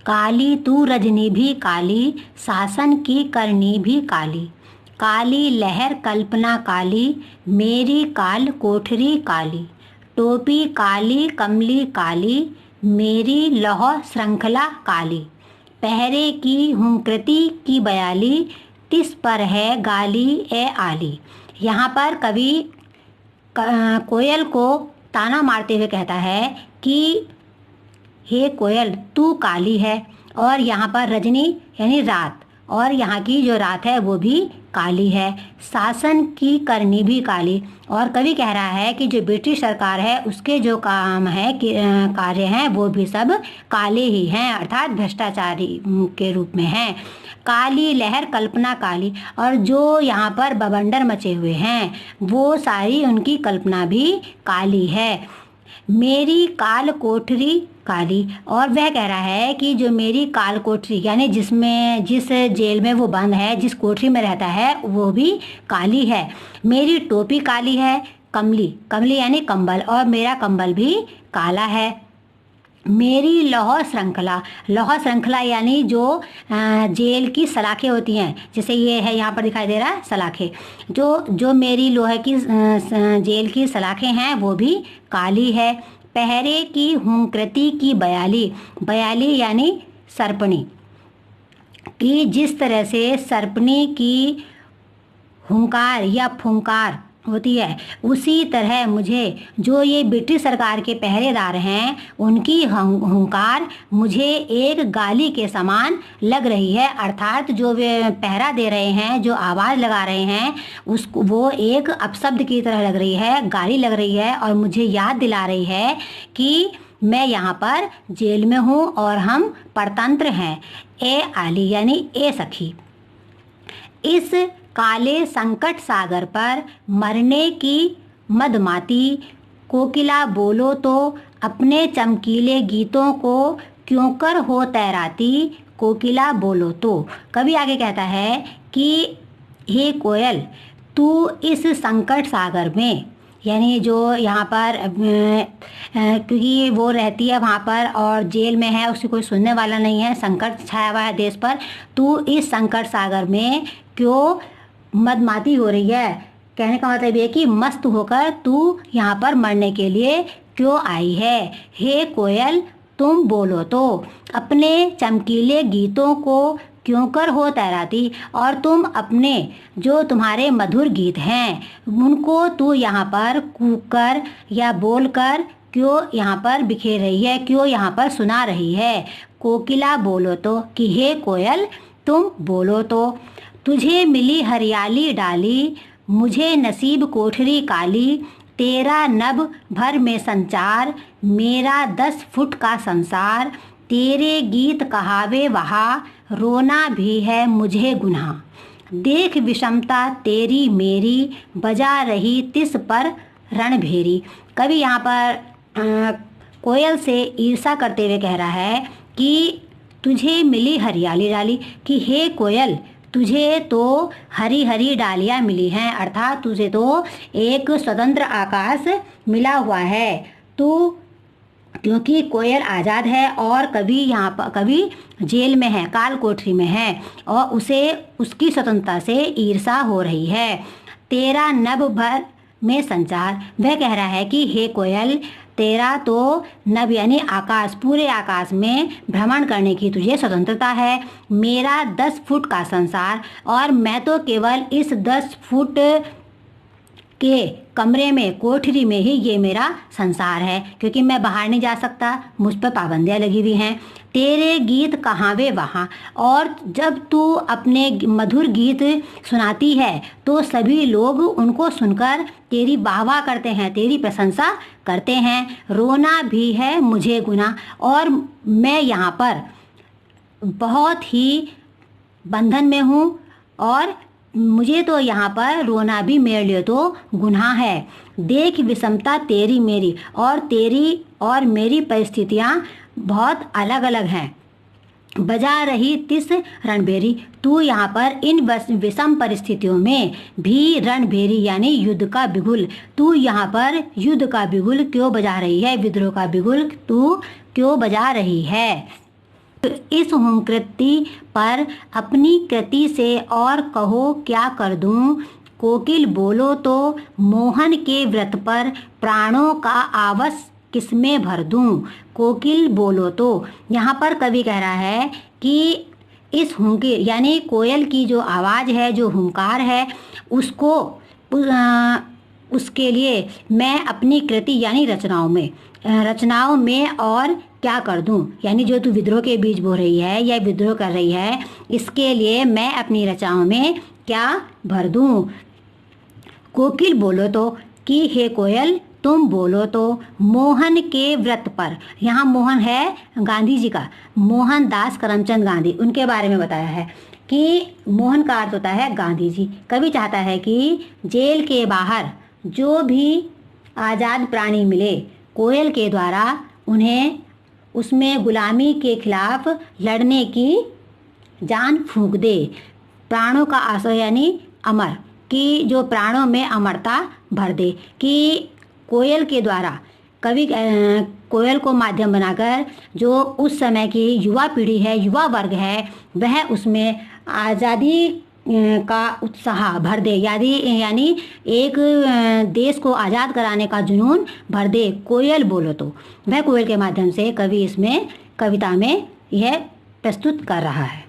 काली तू रजनी भी काली, शासन की करनी भी काली। काली लहर कल्पना काली, मेरी काल कोठरी काली। टोपी काली कमली काली, मेरी लौह श्रृंखला काली। पहरे की हूँ कृति की बयाली, तिस पर है गाली ए आली। यहाँ पर कवि कोयल को ताना मारते हुए कहता है कि हे कोयल तू काली है, और यहाँ पर रजनी यानी रात, और यहाँ की जो रात है वो भी काली है। शासन की करनी भी काली, और कवि कह रहा है कि जो ब्रिटिश सरकार है उसके जो काम है कि कार्य हैं वो भी सब काले ही हैं, अर्थात भ्रष्टाचारी के रूप में हैं। काली लहर कल्पना काली, और जो यहाँ पर बवंडर मचे हुए हैं वो सारी उनकी कल्पना भी काली है। मेरी काल कोठरी काली, और वह कह रहा है कि जो मेरी काल कोठरी यानी जिस जेल में वो बंद है, जिस कोठरी में रहता है वो भी काली है। मेरी टोपी काली है, कमली कमली यानी कंबल, और मेरा कंबल भी काला है। मेरी लौह श्रृंखला यानी जो जेल की सलाखें होती हैं, जैसे ये है यहाँ पर दिखाई दे रहा है सलाखें, जो मेरी लोहे की जेल की सलाखें हैं वो भी काली है। पहरे की हूँ कृति की बयाली यानी सर्पणी की, जिस तरह से सर्पणी की हुंकार या फुंकार होती है उसी तरह मुझे जो ये ब्रिटिश सरकार के पहरेदार हैं उनकी हुंकार मुझे एक गाली के समान लग रही है। अर्थात जो वे पहरा दे रहे हैं, जो आवाज़ लगा रहे हैं, उसको वो एक अपशब्द की तरह लग रही है, गाली लग रही है, और मुझे याद दिला रही है कि मैं यहाँ पर जेल में हूँ और हम परतंत्र हैं। ए आली यानी ए सखी। इस काले संकट सागर पर मरने की मदमाती, कोकिला बोलो तो अपने चमकीले गीतों को क्यों कर हो तैराती, कोकिला बोलो तो। कवि आगे कहता है कि हे कोयल तू इस संकट सागर में, यानी जो यहाँ पर क्योंकि वो रहती है वहाँ पर और जेल में है, उसकी कोई सुनने वाला नहीं है, संकट छाया हुआ है देश पर, तू इस संकट सागर में क्यों मदमाती हो रही है। कहने का मतलब ये कि मस्त होकर तू यहाँ पर मरने के लिए क्यों आई है। हे कोयल तुम बोलो तो अपने चमकीले गीतों को क्यों कर हो तैराती, और तुम अपने जो तुम्हारे मधुर गीत हैं उनको तू यहाँ पर कूक कर या बोल कर क्यों यहाँ पर बिखेर रही है, क्यों यहाँ पर सुना रही है। कोकिला बोलो तो कि हे कोयल तुम बोलो तो। तुझे मिली हरियाली डाली, मुझे नसीब कोठरी काली, तेरा नभ भर में संचार, मेरा 10 फुट का संसार, तेरे गीत कहावे वहाँ, रोना भी है मुझे गुनाह। देख विषमता तेरी मेरी, बजा रही तिस पर रणभेरी। कवि यहाँ पर कोयल से ईर्षा करते हुए कह रहा है कि तुझे मिली हरियाली डाली, कि हे कोयल तुझे तो हरी हरी डालियाँ मिली हैं, अर्थात तुझे तो एक स्वतंत्र आकाश मिला हुआ है। तू क्योंकि कोयल आज़ाद है और कभी यहाँ पर कभी जेल में है, काल कोठरी में है, और उसे उसकी स्वतंत्रता से ईर्षा हो रही है। तेरा नभ भर में संचार, वह कह रहा है कि हे कोयल तेरा तो नभ यानी आकाश, पूरे आकाश में भ्रमण करने की तुझे स्वतंत्रता है। मेरा 10 फुट का संसार, और मैं तो केवल इस 10 फुट के कमरे में, कोठरी में ही ये मेरा संसार है, क्योंकि मैं बाहर नहीं जा सकता, मुझ पर पाबंदियाँ लगी हुई हैं। तेरे गीत कहावे वहाँ, और जब तू अपने मधुर गीत सुनाती है तो सभी लोग उनको सुनकर तेरी वाहवाह करते हैं, तेरी प्रशंसा करते हैं। रोना भी है मुझे गुनाह, और मैं यहाँ पर बहुत ही बंधन में हूँ, और मुझे तो यहाँ पर रोना भी मेरे लिए तो गुनाह है। देख विषमता तेरी मेरी, और तेरी और मेरी परिस्थितियाँ बहुत अलग अलग हैं। बजा रही तिस रणभेरी, तू यहाँ पर इन विषम परिस्थितियों में भी रणभेरी यानी युद्ध का बिगुल, तू यहाँ पर युद्ध का बिगुल क्यों बजा रही है, विद्रोह का बिगुल तू क्यों बजा रही है। इस हुंकृति पर अपनी कृति से और कहो क्या कर दूं। कोकिल बोलो तो मोहन के व्रत पर प्राणों का आवस किसमें भर दूं। कोकिल बोलो तो यहाँ पर कवि कह रहा है कि इस हुंकी यानी कोयल की जो आवाज़ है, जो हुंकार है, उसको उसके लिए मैं अपनी कृति यानी रचनाओं में और क्या कर दूं। यानी जो तू विद्रोह के बीज बो रही है या विद्रोह कर रही है, इसके लिए मैं अपनी रचनाओं में क्या भर दूं। कोकिल बोलो तो कि हे कोयल तुम बोलो तो मोहन के व्रत पर, यहाँ मोहन है गांधी जी का, मोहनदास करमचंद गांधी, उनके बारे में बताया है कि मोहन का अर्थ होता है गांधी जी। कवि चाहता है कि जेल के बाहर जो भी आज़ाद प्राणी मिले, कोयल के द्वारा उन्हें उसमें गुलामी के खिलाफ लड़ने की जान फूंक दे। प्राणों का आश्रय यानी अमर, कि जो प्राणों में अमरता भर दे। कि कोयल के द्वारा कवि कोयल को माध्यम बनाकर जो उस समय की युवा पीढ़ी है, युवा वर्ग है, वह उसमें आज़ादी का उत्साह भर दे। यानी एक देश को आज़ाद कराने का जुनून भर दे। कोयल बोलो तो वह कोयल के माध्यम से कवि इसमें कविता में यह प्रस्तुत कर रहा है।